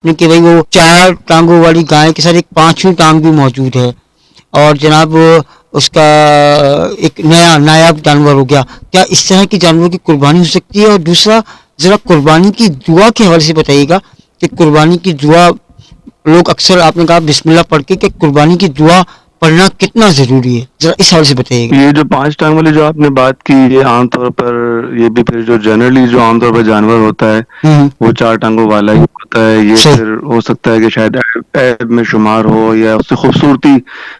کہ بھائی وہ 4 ٹانگوں والی گائے کے ساتھ ایک 5ویں ٹانگ بھی موجود ہے، اور جناب اس کا ایک نایاب جانور ہو گیا. کیا اس طرح کے جانور کی قربانی ہو سکتی ہے؟ اور دوسرا ذرا قربانی کی دعا کے حوالے سے بتائیے گا کہ قربانی کی دعا لوگ اکثر، آپ نے کہا بسم اللہ پڑھ کے، کہ قربانی کی دعا پڑھنا کتنا ضروری ہے، ذرا اس حوالے سے بتائیے گا. یہ جو 5 ٹانگ والی جو آپ نے بات کی، یہ عام طور پر، یہ بھی پھر جو جنرلی جو عام طور پر جانور ہوتا ہے وہ 4 ٹانگوں والا ہی ہوتا ہے. یہ صحیح. پھر ہو سکتا ہے کہ شاید عیب میں شمار ہو، یا اس سے خوبصورتی،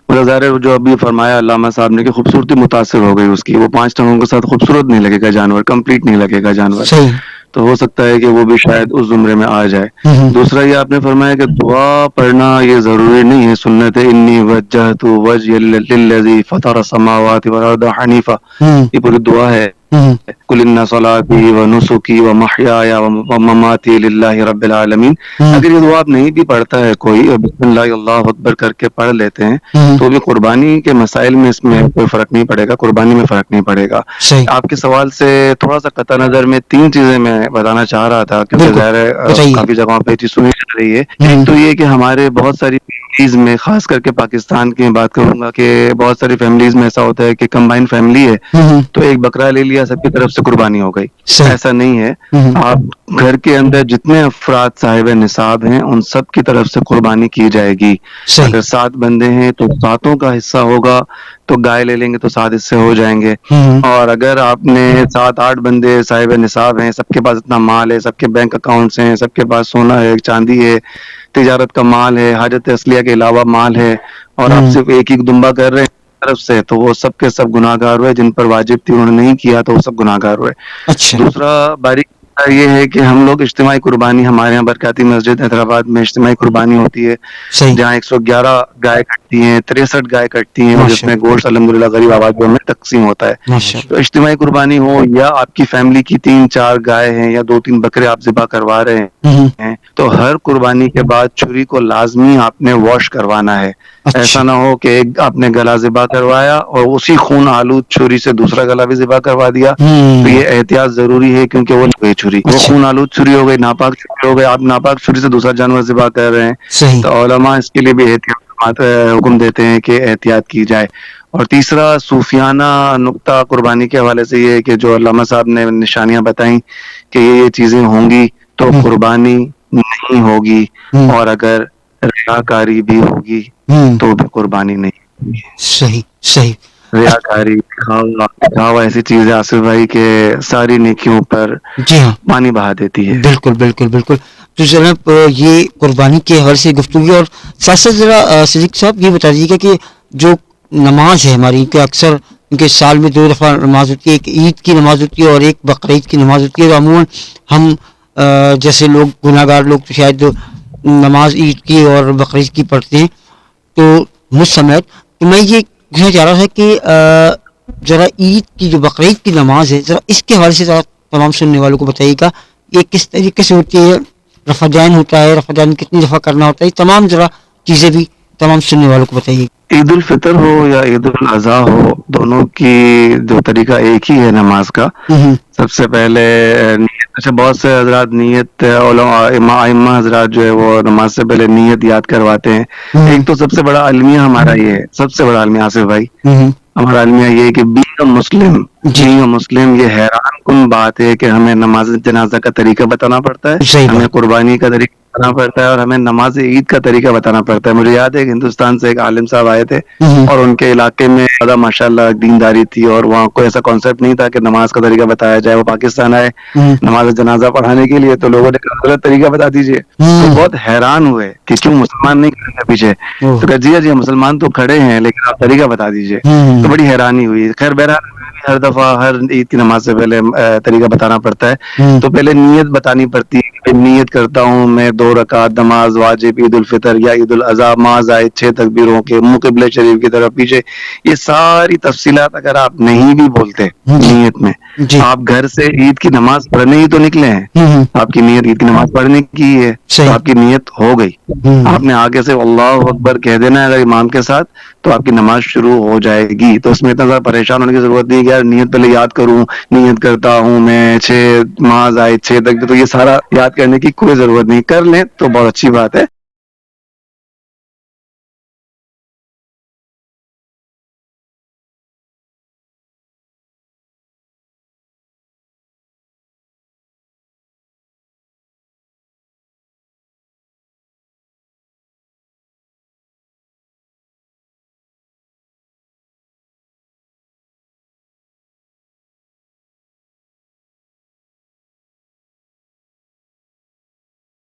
مطلب ظاہر جو ابھی فرمایا علامہ صاحب نے کہ خوبصورتی متاثر ہو گئی اس کی، وہ 5 ٹانگوں کے ساتھ خوبصورت نہیں لگے گا جانور، کمپلیٹ نہیں لگے گا جانور. صحیح. تو ہو سکتا ہے کہ وہ بھی شاید اس زمرے میں آ جائے. دوسرا یہ آپ نے فرمایا کہ دعا پڑھنا یہ ضروری نہیں ہے، سنت ہے. انی وجہت وجہی للذی فطر السماوات والارض حنیفا، یہ پوری دعا ہے. قل ان صلاتی و نسکی و محیای و مماتی للہ رب العالمین. اگر یہ دعا آپ نہیں بھی پڑھتا ہے کوئی، بسم اللہ اللہ اکبر کر کے پڑھ لیتے ہیں، تو بھی قربانی کے مسائل میں اس میں کوئی فرق نہیں پڑے گا، قربانی میں فرق نہیں پڑے گا. آپ کے سوال سے تھوڑا سا قطع نظر میں 3 چیزیں میں بتانا چاہ رہا تھا، کیونکہ ظاہر ہے کافی جگہوں پہ چیز سنی جا رہی ہے. ایک تو یہ کہ ہمارے بہت ساری فیملیز میں، خاص کر کے پاکستان کی بات کروں گا، کہ بہت ساری فیملیز میں ایسا ہوتا ہے کہ کمبائن فیملی ہے، تو ایک بکرا لے لیا، سب کی طرف سے قربانی ہو گئی. ایسا نہیں ہے. آپ گھر کے اندر جتنے افراد صاحب نصاب ہیں ان سب کی طرف سے قربانی کی جائے گی. اگر 7 بندے ہیں تو 7 کا حصہ ہوگا، تو گائے لے لیں گے تو 7 حصے ہو جائیں گے. اور اگر آپ نے 7-8 بندے صاحب نصاب ہیں، سب کے پاس اتنا مال ہے، سب کے بینک اکاؤنٹس ہیں، سب کے پاس سونا ہے، چاندی ہے، تجارت کا مال ہے، حاجت اصلیہ کے علاوہ مال ہے، اور آپ صرف ایک دمبا کر رہے ہیں طرف سے، تو وہ سب کے سب گناہ گار ہوئے. جن پر واجب تھی انہوں نے نہیں کیا تو وہ سب گناہ گار ہوئے. دوسرا باریک یہ ہے کہ ہم لوگ اجتماعی قربانی، ہمارے یہاں برکاتی مسجد حیدرآباد میں اجتماعی قربانی ہوتی ہے، جہاں 111 گائے کٹتی ہیں، 63 گائے کٹتی ہیں، جس میں گوشت الحمدللہ غریب آبادیوں میں تقسیم ہوتا ہے. تو اجتماعی قربانی ہو، یا آپ کی فیملی کی 3-4 گائے ہیں، یا 2-3 بکرے آپ ذبح کروا رہے ہیں، تو ہر قربانی کے بعد چھری کو لازمی آپ نے واش کروانا ہے. ایسا نہ ہو کہ آپ نے گلا ذبح کروایا اور اسی خون آلود چھری سے دوسرا گلا بھی ذبح کروا دیا. تو یہ احتیاط ضروری ہے، کیونکہ وہ چھری، وہ خون آلود چھری ہو گئی، ناپاک چھری ہو گئی، آپ ناپاک چھری سے دوسرا جانور ذبح کر رہے ہیں. تو علماء اس کے لیے بھی احتیاط حکم دیتے ہیں کہ احتیاط کی جائے. اور تیسرا صوفیانہ نقطہ قربانی کے حوالے سے یہ ہے کہ جو علامہ صاحب نے نشانیاں بتائیں کہ یہ چیزیں ہوں گی تو قربانی نہیں ہوگی، اور اگر ریاکاری بھی ہوگی تو بھی قربانی نہیں ہوگی. صحیح. ریاکاری، دکھاوا ایسی چیز ہے آصف بھائی کہ ساری نیکیوں پر پانی بہا دیتی ہے. بالکل. تو جناب یہ قربانی کے حوالے سے گفتگو، اور ساتھ ساتھ ذرا صدیق صاحب یہ بتا دیجیے گا کہ جو نماز ہے ہماری، کہ اکثر ان کے سال میں 2 دفعہ نماز ہوتی ہے، ایک عید کی نماز ہوتی ہے اور ایک بقرعید کی نماز ہوتی ہے. عموماً ہم جیسے لوگ گناہ گار لوگ تو شاید نماز عید کی اور بقرعید کی پڑھتے ہیں. تو مجھ سمیت تو میں یہ کہنا چاہ رہا تھا کہ ذرا عید کی جو بقرعید کی نماز ہے، ذرا اس کے حوالے سے ذرا تمام سننے والوں کو بتائیے گا، یہ کس طریقے سے ہوتی ہے، رفع دین ہوتا ہے، رفع دین کتنی دفعہ کرنا ہوتا ہے، تمام ذرا چیزیں بھی تمام سننے والوں کو بتائیے. عید الفطر ہو یا عید الاضحیٰ ہو، دونوں کی جو طریقہ ایک ہی ہے نماز کا. سب سے پہلے اچھا، بہت سے حضرات نیت، ائمہ حضرات جو ہے وہ نماز سے پہلے نیت یاد کرواتے ہیں. ایک تو سب سے بڑا المیہ ہمارا یہ ہے، سب سے بڑا المیہ آصف بھائی، ہمارا المیہ یہ ہے کہ بینگ مسلم یہ حیران کن بات ہے کہ ہمیں نماز جنازہ کا طریقہ بتانا پڑتا ہے، ہمیں قربانی کا طریقہ بتانا پڑتا ہے، اور ہمیں نماز عید کا طریقہ بتانا پڑتا ہے. مجھے یاد ہے کہ ہندوستان سے ایک عالم صاحب آئے تھے، اور ان کے علاقے میں زیادہ ماشاءاللہ دینداری تھی، اور وہاں کوئی ایسا کانسیپٹ نہیں تھا کہ نماز کا طریقہ بتایا جائے. وہ پاکستان آئے نماز جنازہ پڑھانے کے لیے، تو لوگوں نے کہا غلط طریقہ بتا دیجیے. تو بہت حیران ہوئے کہ کیوں مسلمان نہیں کھڑے پیچھے. تو کہا جی مسلمان تو کھڑے ہیں، لیکن آپ طریقہ بتا دیجیے. تو بڑی حیرانی ہوئی. خیر بہرحال ہر دفعہ ہر عید کی نماز سے پہلے طریقہ بتانا پڑتا ہے. تو پہلے نیت بتانی پڑتی ہے کہ نیت کرتا ہوں میں 2 رکعت نماز واجب عید الفطر یا عید الاضحیٰ مع زائد 6 تکبیروں کے، منہ قبلہ شریف کی طرف پیچھے. یہ ساری تفصیلات اگر آپ نہیں بھی بولتے نیت میں، آپ گھر سے عید کی نماز پڑھنے ہی تو نکلے ہیں، آپ کی نیت عید کی نماز پڑھنے کی ہے، تو آپ کی نیت ہو گئی. آپ نے آگے سے اللہ اکبر کہہ دینا ہے اگر امام کے ساتھ، تو تو آپ کی نماز شروع ہو جائے گی. تو اس میں اتنا زیادہ پریشان ہونے کی ضرورت نہیں کہ یار نیت پہلے یاد کروں, نیت کرتا ہوں میں 6 نماز آئے 6 تک, تو یہ سارا یاد کرنے کی کوئی ضرورت نہیں. کر لیں تو بہت اچھی بات ہے.